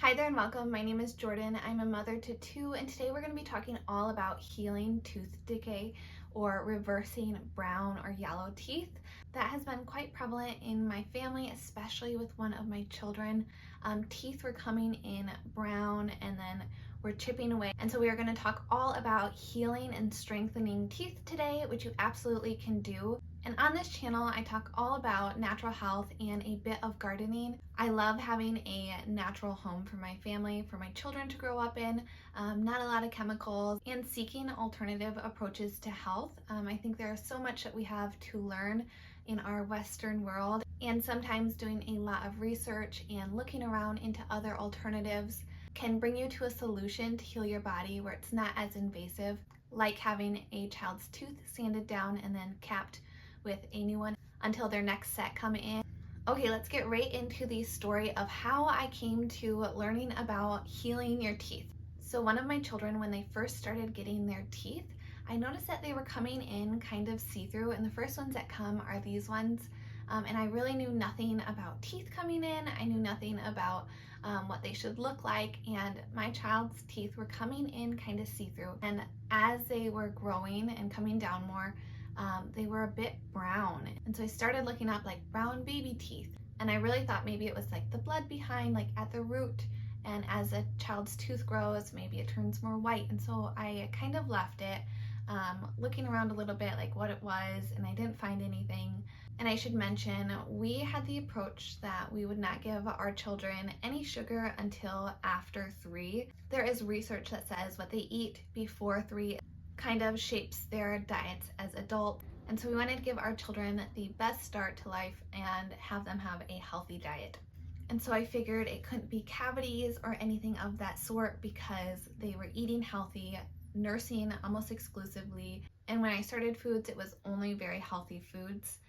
Hi there and welcome. My name is Jordan. I'm a mother to two, and today we're going to be talking all about healing tooth decay or reversing brown or yellow teeth. That has been quite prevalent in my family, especially with one of my children. Teeth were coming in brown and then were chipping away. And so we are going to talk all about healing and strengthening teeth today, which you absolutely can do. And on this channel, I talk all about natural health and a bit of gardening. I love having a natural home for my family, for my children to grow up in, not a lot of chemicals, and seeking alternative approaches to health. I think there is so much that we have to learn in our Western world, and sometimes doing a lot of research and looking around into other alternatives can bring you to a solution to heal your body where it's not as invasive, like having a child's tooth sanded down and then capped with a new one until their next set come in. Okay, let's get right into the story of how I came to learning about healing your teeth. So one of my children, when they first started getting their teeth, I noticed that they were coming in kind of see-through, and the first ones that come are these ones. And I really knew nothing about teeth coming in. I knew nothing about what they should look like, and my child's teeth were coming in kind of see-through. And as they were growing and coming down more, they were a bit brown. And so I started looking up like brown baby teeth. And I really thought maybe it was like the blood behind, like at the root. And as a child's tooth grows, maybe it turns more white. And so I kind of left it, looking around a little bit like what it was, and I didn't find anything. And I should mention, we had the approach that we would not give our children any sugar until after 3. There is research that says what they eat before 3 kind of shapes their diets as adults. And so we wanted to give our children the best start to life and have them have a healthy diet. And so I figured it couldn't be cavities or anything of that sort because they were eating healthy, nursing almost exclusively. And when I started foods, it was only very healthy foods.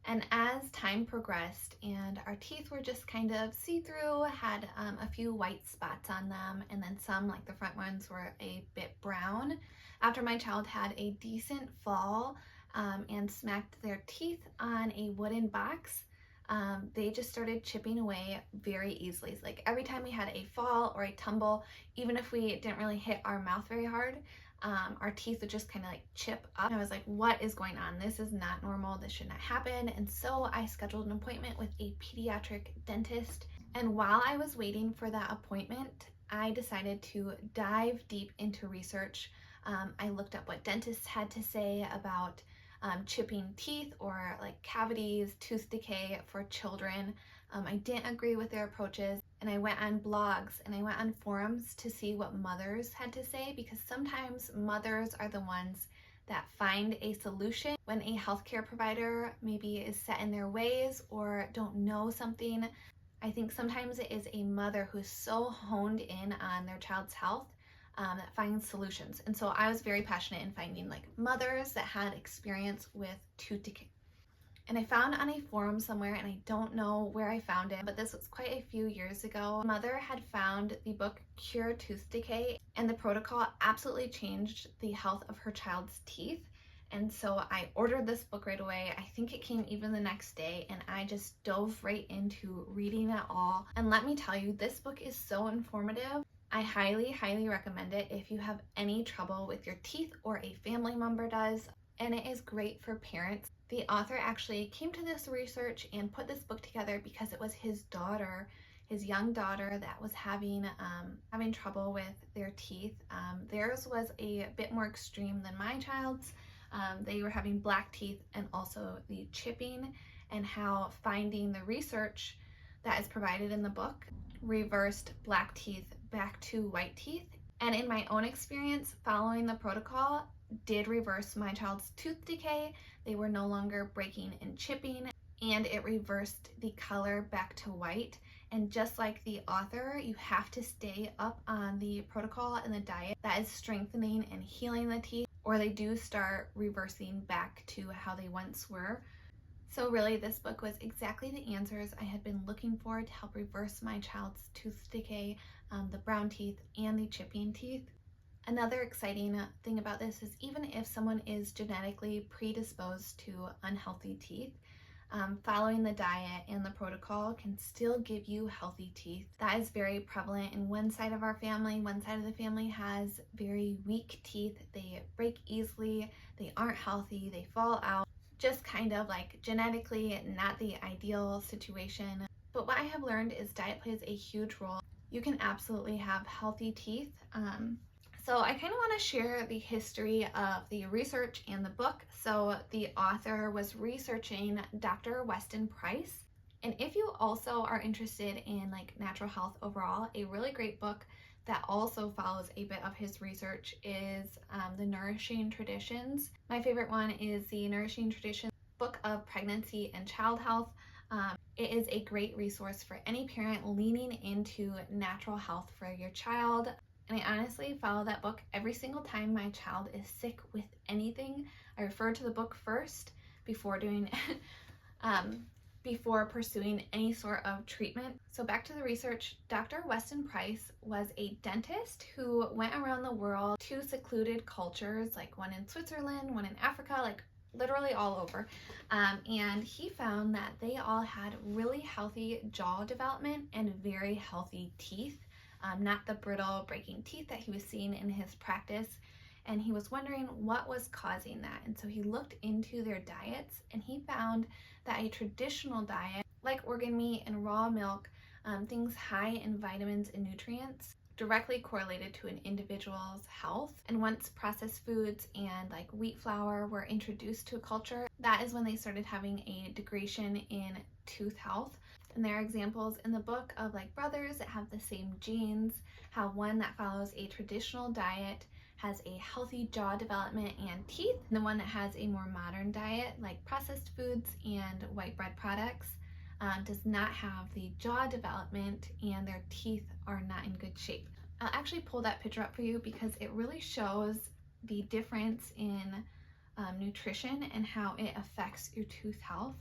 And as time progressed and our teeth were just kind of see-through, had a few white spots on them, and then some, like the front ones, were a bit brown. After my child had a decent fall and smacked their teeth on a wooden box, they just started chipping away very easily. So like every time we had a fall or a tumble, even if we didn't really hit our mouth very hard, our teeth would just kind of like chip up. And I was like, what is going on? This is not normal. This should not happen. And so I scheduled an appointment with a pediatric dentist. And while I was waiting for that appointment, I decided to dive deep into research. I looked up what dentists had to say about chipping teeth or like cavities, tooth decay for children. I didn't agree with their approaches, and I went on blogs and I went on forums to see what mothers had to say, because sometimes mothers are the ones that find a solution when a healthcare provider maybe is set in their ways or don't know something. I think sometimes it is a mother who's so honed in on their child's health that finds solutions. And so I was very passionate in finding like mothers that had experience with tooth decay. And I found on a forum somewhere, and I don't know where I found it, but this was quite a few years ago. A mother had found the book Cure Tooth Decay, and the protocol absolutely changed the health of her child's teeth. And so I ordered this book right away. I think it came even the next day, and I just dove right into reading it all. And let me tell you, this book is so informative. I highly, highly recommend it if you have any trouble with your teeth or a family member does. And it is great for parents. The author actually came to this research and put this book together because it was his daughter, his young daughter, that was having trouble with their teeth. Theirs was a bit more extreme than my child's. They were having black teeth and also the chipping, and how finding the research that is provided in the book reversed black teeth back to white teeth. And in my own experience, following the protocol did reverse my child's tooth decay. They were no longer breaking and chipping, and it reversed the color back to white. And just like the author, you have to stay up on the protocol and the diet that is strengthening and healing the teeth, or they do start reversing back to how they once were. So really, this book was exactly the answers I had been looking for to help reverse my child's tooth decay, the brown teeth and the chipping teeth. Another exciting thing about this is even if someone is genetically predisposed to unhealthy teeth, following the diet and the protocol can still give you healthy teeth. That is very prevalent in one side of our family. One side of the family has very weak teeth. They break easily, they aren't healthy, they fall out. Just kind of like genetically not the ideal situation. But what I have learned is diet plays a huge role. You can absolutely have healthy teeth. So I kind of want to share the history of the research and the book. So the author was researching Dr. Weston Price. And if you also are interested in like natural health overall, a really great book that also follows a bit of his research is The Nourishing Traditions. My favorite one is the Nourishing Traditions book of pregnancy and child health. It is a great resource for any parent leaning into natural health for your child. And I honestly follow that book every single time my child is sick with anything. I refer to the book first before doing before pursuing any sort of treatment. So back to the research, Dr. Weston Price was a dentist who went around the world to secluded cultures, like one in Switzerland, one in Africa, like literally all over. And he found that they all had really healthy jaw development and very healthy teeth. Not the brittle breaking teeth that he was seeing in his practice. And he was wondering what was causing that. And so he looked into their diets and he found that a traditional diet like organ meat and raw milk, things high in vitamins and nutrients, directly correlated to an individual's health. And once processed foods and like wheat flour were introduced to a culture, that is when they started having a degradation in tooth health. And there are examples in the book of like brothers that have the same genes, how one that follows a traditional diet has a healthy jaw development and teeth, and the one that has a more modern diet like processed foods and white bread products does not have the jaw development and their teeth are not in good shape. I'll actually pull that picture up for you because it really shows the difference in nutrition and how it affects your tooth health.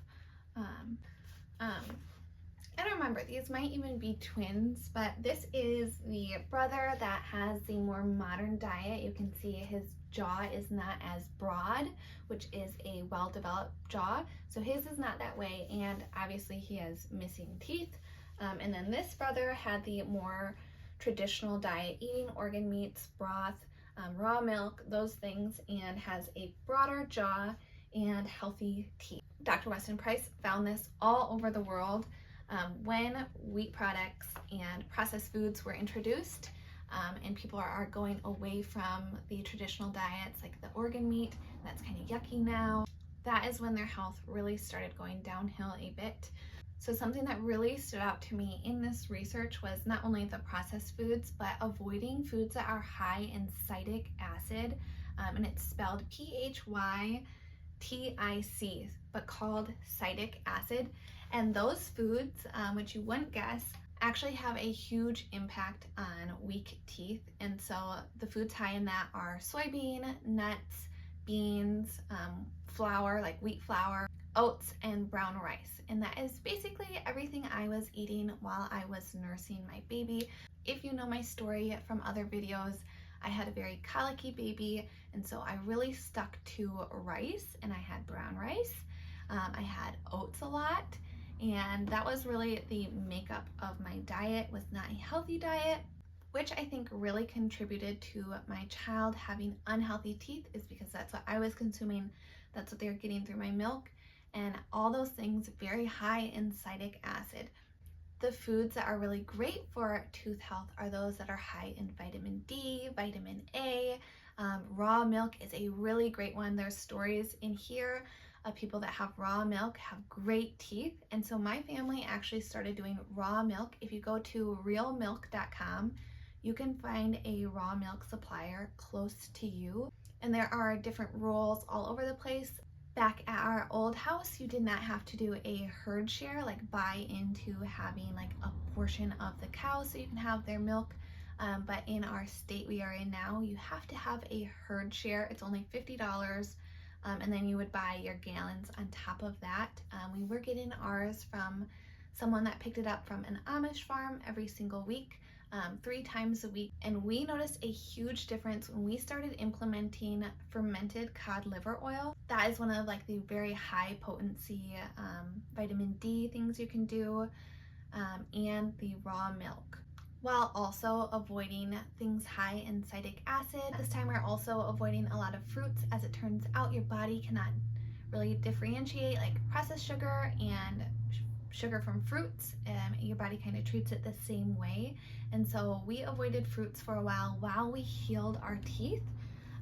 And remember, these might even be twins, but this is the brother that has the more modern diet. You can see his jaw is not as broad, which is a well-developed jaw. So his is not that way, and obviously he has missing teeth. And then this brother had the more traditional diet, eating organ meats, broth, raw milk, those things, and has a broader jaw and healthy teeth. Dr. Weston Price found this all over the world. When wheat products and processed foods were introduced and people are going away from the traditional diets like the organ meat, that's kind of yucky now, that is when their health really started going downhill a bit. So something that really stood out to me in this research was not only the processed foods, but avoiding foods that are high in citric acid, and it's spelled P-H-Y-T-I-C, but called citric acid. And those foods, which you wouldn't guess, actually have a huge impact on weak teeth. And so the foods high in that are soybean, nuts, beans, flour, like wheat flour, oats, and brown rice. And that is basically everything I was eating while I was nursing my baby. If you know my story from other videos, I had a very colicky baby, and so I really stuck to rice, and I had brown rice. I had oats a lot, and that was really the makeup of my diet. Was not a healthy diet, which I think really contributed to my child having unhealthy teeth, is because that's what I was consuming, that's what they were getting through my milk, and all those things very high in citric acid. The foods that are really great for tooth health are those that are high in vitamin D, vitamin A. Raw milk is a really great one. There's stories in here of people that have raw milk have great teeth, and so my family actually started doing raw milk. If you go to realmilk.com, you can find a raw milk supplier close to you, and there are different rules all over the place. Back at our old house, you did not have to do a herd share, like buy into having like a portion of the cow so you can have their milk. But in our state we are in now, you have to have a herd share. It's only $50, and then you would buy your gallons on top of that. We were getting ours from someone that picked it up from an Amish farm every single week. 3 times a week. And we noticed a huge difference when we started implementing fermented cod liver oil. That is one of like the very high potency vitamin D things you can do, and the raw milk, while also avoiding things high in citric acid. This time we're also avoiding a lot of fruits, as it turns out your body cannot really differentiate like processed sugar and sugar from fruits. Your body kind of treats it the same way, and so we avoided fruits for a while we healed our teeth,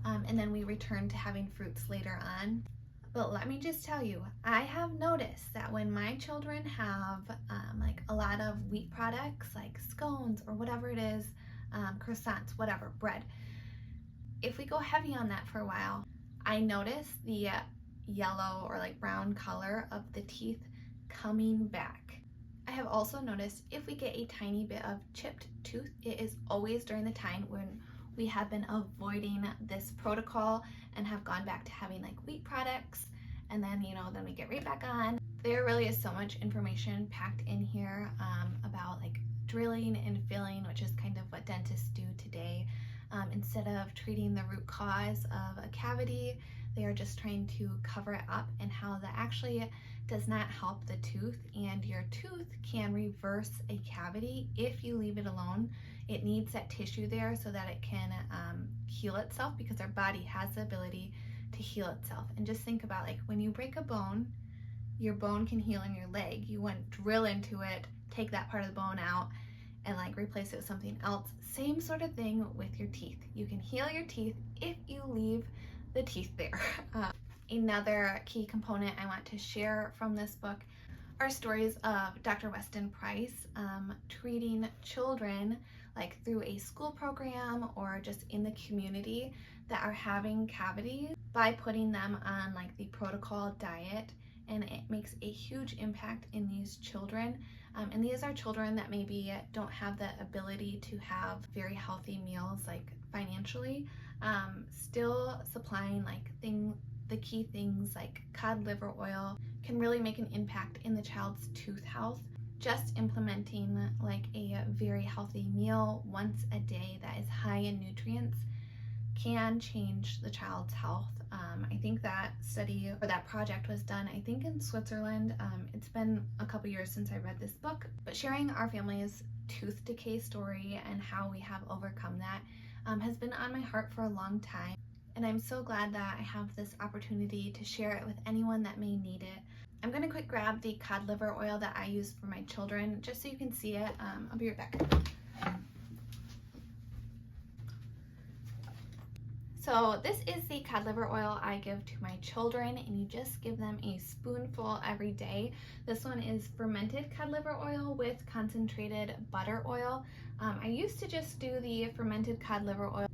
and then we returned to having fruits later on. But let me just tell you, I have noticed that when my children have like a lot of wheat products like scones or whatever it is, croissants, whatever, bread, if we go heavy on that for a while, I notice the yellow or like brown color of the teeth coming back. I have also noticed if we get a tiny bit of chipped tooth, it is always during the time when we have been avoiding this protocol and have gone back to having like wheat products, and then then we get right back on. There really is so much information packed in here about like drilling and filling, which is kind of what dentists do today. Instead of treating the root cause of a cavity, they are just trying to cover it up, and how that actually does not help the tooth, and your tooth can reverse a cavity if you leave it alone. It needs that tissue there so that it can heal itself, because our body has the ability to heal itself. And just think about like when you break a bone, your bone can heal in your leg. You wouldn't drill into it, take that part of the bone out, and like replace it with something else. Same sort of thing with your teeth. You can heal your teeth if you leave the teeth there. Another key component I want to share from this book are stories of Dr. Weston Price treating children like through a school program or just in the community that are having cavities by putting them on like the protocol diet, and it makes a huge impact in these children. And these are children that maybe don't have the ability to have very healthy meals like financially, still supplying like the key things like cod liver oil can really make an impact in the child's tooth health. Just implementing like a very healthy meal once a day that is high in nutrients can change the child's health. I think that study or that project was done, I think, in Switzerland. It's been a couple years since I read this book, but sharing our family's tooth decay story and how we have overcome that has been on my heart for a long time. And I'm so glad that I have this opportunity to share it with anyone that may need it. I'm gonna quick grab the cod liver oil that I use for my children just so you can see it. I'll be right back. So this is the cod liver oil I give to my children, and you just give them a spoonful every day. This one is fermented cod liver oil with concentrated butter oil. I used to just do the fermented cod liver oil,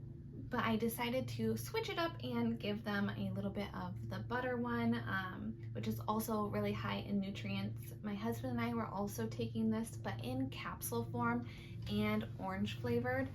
but I decided to switch it up and give them a little bit of the butter one, which is also really high in nutrients. My husband and I were also taking this, but in capsule form and orange flavored.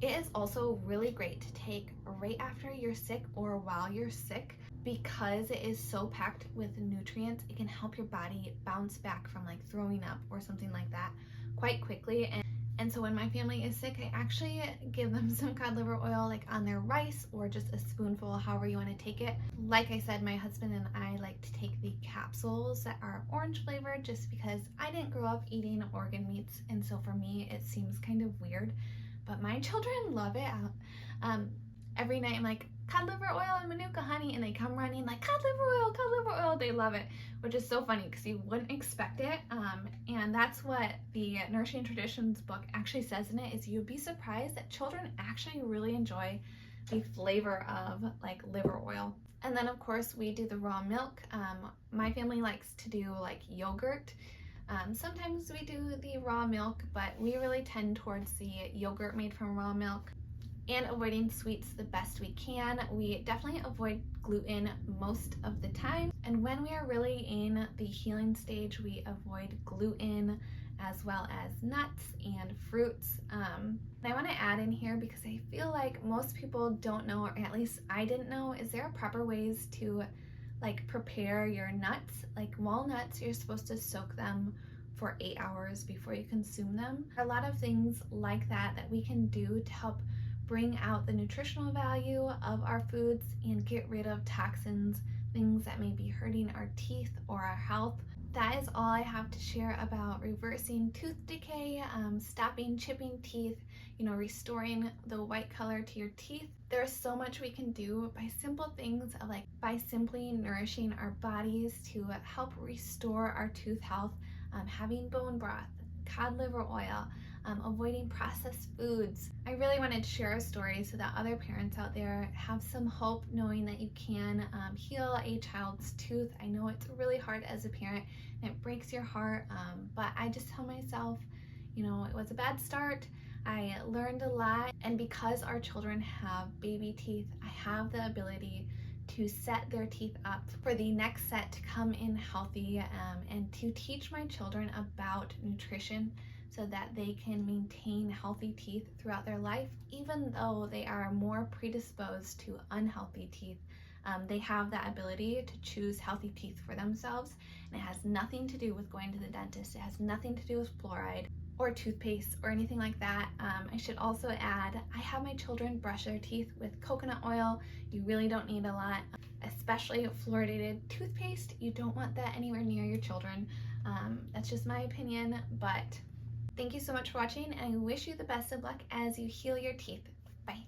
It is also really great to take right after you're sick or while you're sick, because it is so packed with nutrients. It can help your body bounce back from like throwing up or something like that quite quickly. And so when my family is sick, I actually give them some cod liver oil like on their rice, or just a spoonful, however you want to take it. Like I said, my husband and I like to take the capsules that are orange flavored, just because I didn't grow up eating organ meats, and so for me it seems kind of weird. But my children love it. Every night I'm like, cod liver oil and Manuka honey, and they come running like, cod liver oil. They love it, which is so funny because you wouldn't expect it. And that's what the Nourishing Traditions book actually says in it, is you'd be surprised that children actually really enjoy the flavor of like liver oil. And then of course we do the raw milk. My family likes to do like yogurt. Sometimes we do the raw milk, but we really tend towards the yogurt made from raw milk, and avoiding sweets the best we can. We definitely avoid gluten most of the time, and when we are really in the healing stage, we avoid gluten as well as nuts and fruits. And I want to add in here, because I feel like most people don't know, or at least I didn't know, is there proper ways to like prepare your nuts? Like walnuts, you're supposed to soak them for 8 hours before you consume them. There are a lot of things like that that we can do to help bring out the nutritional value of our foods and get rid of toxins, things that may be hurting our teeth or our health. That is all I have to share about reversing tooth decay, stopping chipping teeth, restoring the white color to your teeth. There's so much we can do by simple things like by simply nourishing our bodies to help restore our tooth health, having bone broth, cod liver oil, avoiding processed foods. I really wanted to share a story so that other parents out there have some hope knowing that you can heal a child's tooth. I know it's really hard as a parent and it breaks your heart, but I just tell myself, it was a bad start. I learned a lot, and because our children have baby teeth, I have the ability to set their teeth up for the next set to come in healthy, and to teach my children about nutrition so that they can maintain healthy teeth throughout their life. Even though they are more predisposed to unhealthy teeth, they have that ability to choose healthy teeth for themselves, and it has nothing to do with going to the dentist. It has nothing to do with fluoride or toothpaste or anything like that. I should also add, I have my children brush their teeth with coconut oil. You really don't need a lot, especially fluoridated toothpaste. You don't want that anywhere near your children. That's just my opinion, but thank you so much for watching, and I wish you the best of luck as you heal your teeth. Bye.